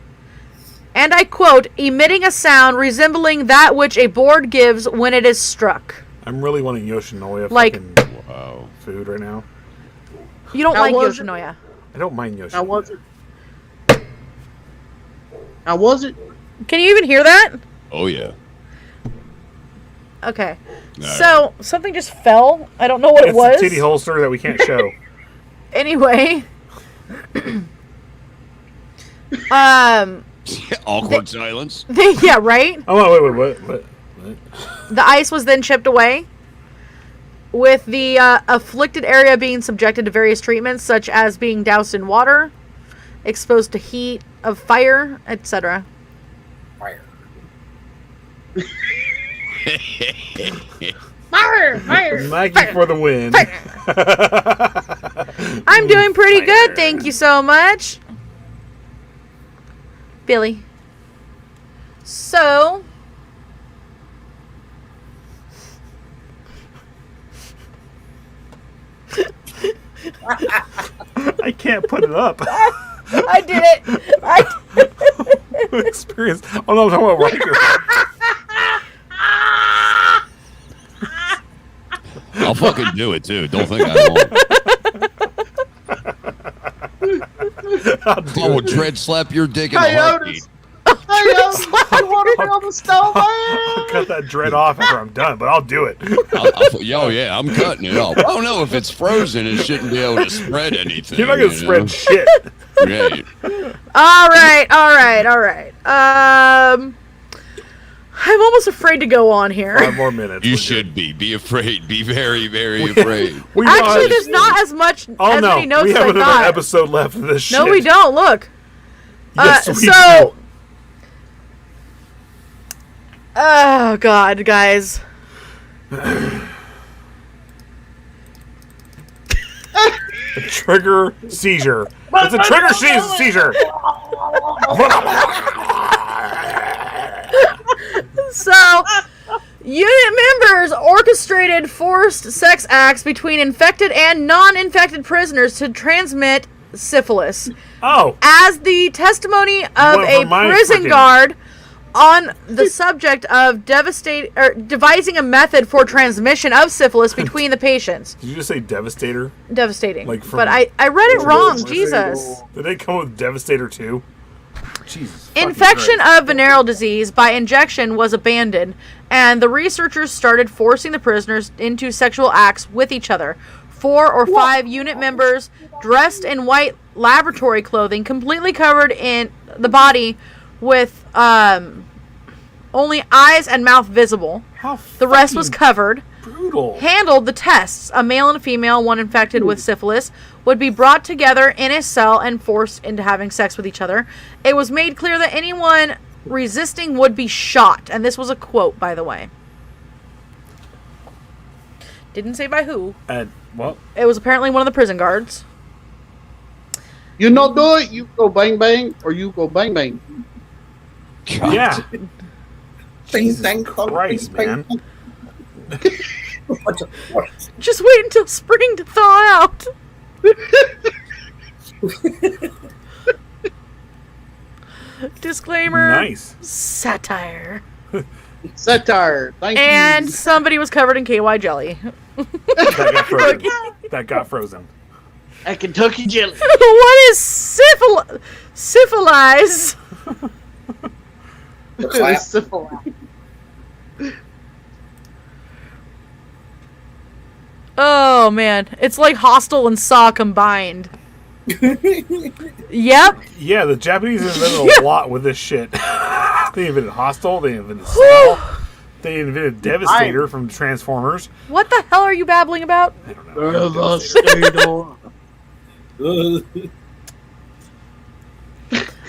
and I quote, emitting a sound resembling that which a board gives when it is struck. I'm really wanting Yoshinoya fucking food right now. You don't How like was it? Yoshinoya. I don't mind Yoshinoya. How was it? How was it? Can you even hear that? Oh, yeah. Okay. No. So, something just fell. I don't know what it was. It's a titty holster that we can't show. Anyway. Awkward silence. Yeah, right? Oh, wait, what? The ice was then chipped away, with the afflicted area being subjected to various treatments, such as being doused in water, exposed to heat of fire, etc. Fire. Mikey for the win. I'm doing pretty good, thank you so much. Billy. So... I can't put it up. I did it! Experience. Oh no, I'm talking about Riker. I'll fucking do it, too. Don't think I won't. I will dread slap your dick in Hey, a heartbeat. Otis. Hey, Otis, you want to be on the stove, I'll man? cut that dread off after I'm done, but I'll do it. Oh, yeah, I'm cutting it off. I don't know if it's frozen. It shouldn't be able to spread anything. You're not gonna spread shit. Right. All right. I'm almost afraid to go on here. 5 more minutes. You We're should be. Be afraid. Be very, very afraid. We Actually, there's not as much as no, many notes we as have I another thought. episode left of this shit. No, we don't. Look. Yes, we So. Oh God, guys. A trigger seizure. It's a trigger seizure. So, Unit members orchestrated forced sex acts between infected and non-infected prisoners to transmit syphilis. Oh, As the testimony of Well, a for my prison freaking- guard on the subject of devising a method for transmission of syphilis between the patients. did you just say Devastator? Devastating. Like from- but I read it wrong. Devastator. Jesus. Did they come with Devastator too? Jesus. fucking Infection Christ. of venereal disease by injection was abandoned, and the researchers started forcing the prisoners into sexual acts with each other. 4 or 5 unit members, dressed in white laboratory clothing, completely covered in the body with only eyes and mouth visible. How The rest was fucking covered. brutal. Handled the tests. A male and a female, one infected with syphilis, would be brought together in a cell and forced into having sex with each other. It was made clear that anyone resisting would be shot. And this was a quote, by the way. Didn't say by who. And well, It was apparently one of the prison guards. You not do it, you go bang bang, or you go bang bang. God. yeah. Ding, Jesus ding, dong, Christ, ding, man. ding. What the fuck? Just wait until spring to thaw out. Disclaimer. Nice. Satire. Satire. Thank And you. somebody was covered in KY jelly. That got frozen. That got frozen. At Kentucky Jelly. What is syphilize? The clap. Syphilis. Oh man, it's like Hostel and Saw combined. Yep. Yeah, the Japanese invented a lot with this shit. They invented Hostile. They invented Saw. They invented Devastator from Transformers. What the hell are you babbling about? I don't know. Devastator.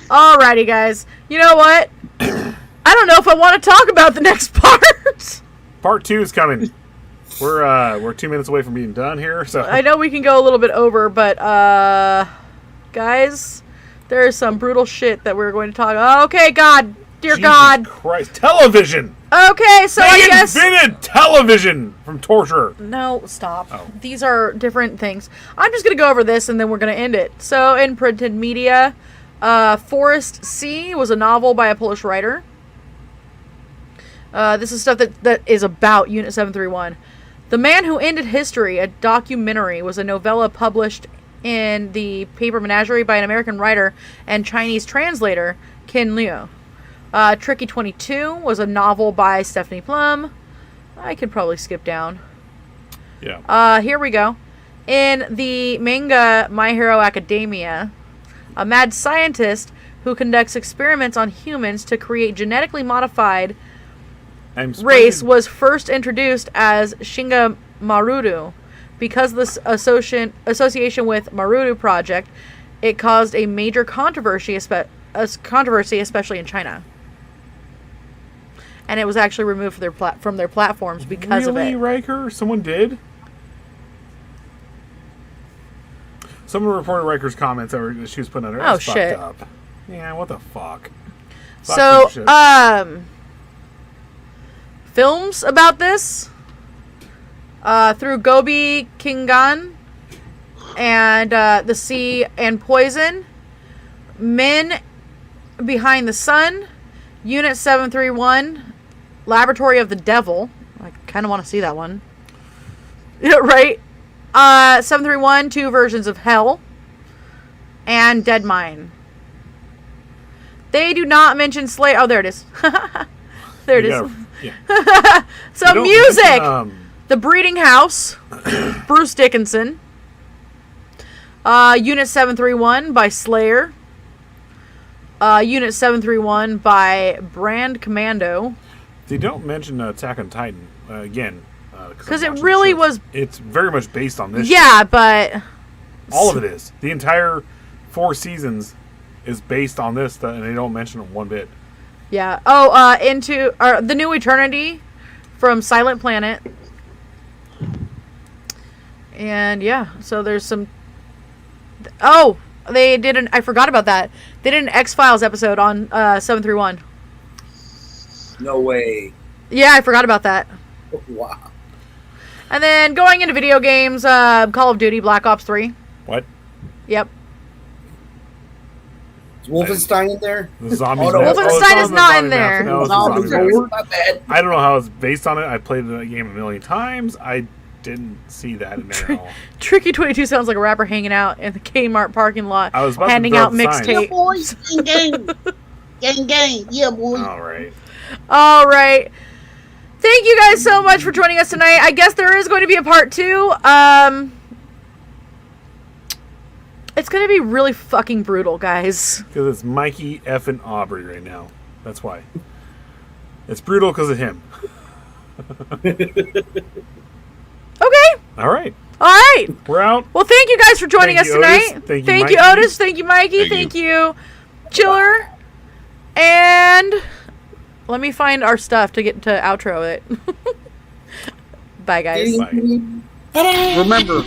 Alrighty, guys. You know what? I don't know if I want to talk about the next part. Part 2 is coming. We're 2 minutes away from being done here, so I know we can go a little bit over, but guys, there is some brutal shit that we're going to talk. Okay, God, dear Jesus God. Christ, television. Okay, so I They guess. invented television from torture. No, stop. Oh. These are different things. I'm just going to go over this and then we're going to end it. So, in printed media, Forest Sea was a novel by a Polish writer. This is stuff that is about Unit 731. The Man Who Ended History, a documentary, was a novella published in the paper Menagerie by an American writer and Chinese translator, Ken Liu. Tricky 22 was a novel by Stephanie Plum. I could probably skip down. Yeah. Here we go. In the manga My Hero Academia, a mad scientist who conducts experiments on humans to create genetically modified I'm race splitting- was first introduced as Shinga Marudu. Because of this association with Marudu Project, it caused a major controversy, especially in China. And it was actually removed from their platforms because really, of it. Riker? Someone did? Someone reported Riker's comments that she was putting under. Oh, That's fucked shit. Up. Yeah, what the fuck? So, Fuck shit. films about this through Gobi Kingan and The Sea and Poison, Men Behind the Sun, Unit 731, Laboratory of the Devil. I kind of want to see that one. Yeah, right? 731, 2 versions of Hell, and Dead Mine. They do not mention Slay. Oh, there it is. There it You is. gotta- yeah. So You don't music. mention, The Breeding House, Bruce Dickinson. Unit 731 by Slayer. Unit 731 by Brand Commando. they don't mention Attack on Titan again. 'Cause I'm it watching really the show. was- It's very much based on this. Yeah, but shit. All of it is. The entire 4 seasons is based on this, and they don't mention it one bit. yeah. Oh, into The New Eternity from Silent Planet. And yeah, so there's some. Oh, they did I forgot about that. They did an X-Files episode on 731. No way. Yeah, I forgot about that. Wow. And then going into video games, Call of Duty Black Ops 3. What? Yep. Is Wolfenstein in there? The zombies. Oh, no, map. Wolfenstein it's on is the not zombie in map. there. No, it's the Zombies zombie map. are not bad. I don't know how it's based on it. I played the game a million times. I didn't see that in there at all. Tricky 22 sounds like a rapper hanging out in the Kmart parking lot, I was about to handing throw out the sign. Yeah, mixtapes. boys. Gang, gang. Gang, gang. Yeah, boy. All right. All right. Thank you guys so much for joining us tonight. I guess there is going to be a part 2. It's going to be really fucking brutal, guys. Because it's Mikey, F, and Aubrey right now. That's why. It's brutal because of him. Okay. All right. All right. We're out. Well, thank you guys for joining Thank us you, tonight. Otis. Thank you, Thank you, Mikey. Otis. Thank you, Mikey. Thank Thank you, Chiller. And let me find our stuff to get to outro it. Bye, guys. Bye. Remember,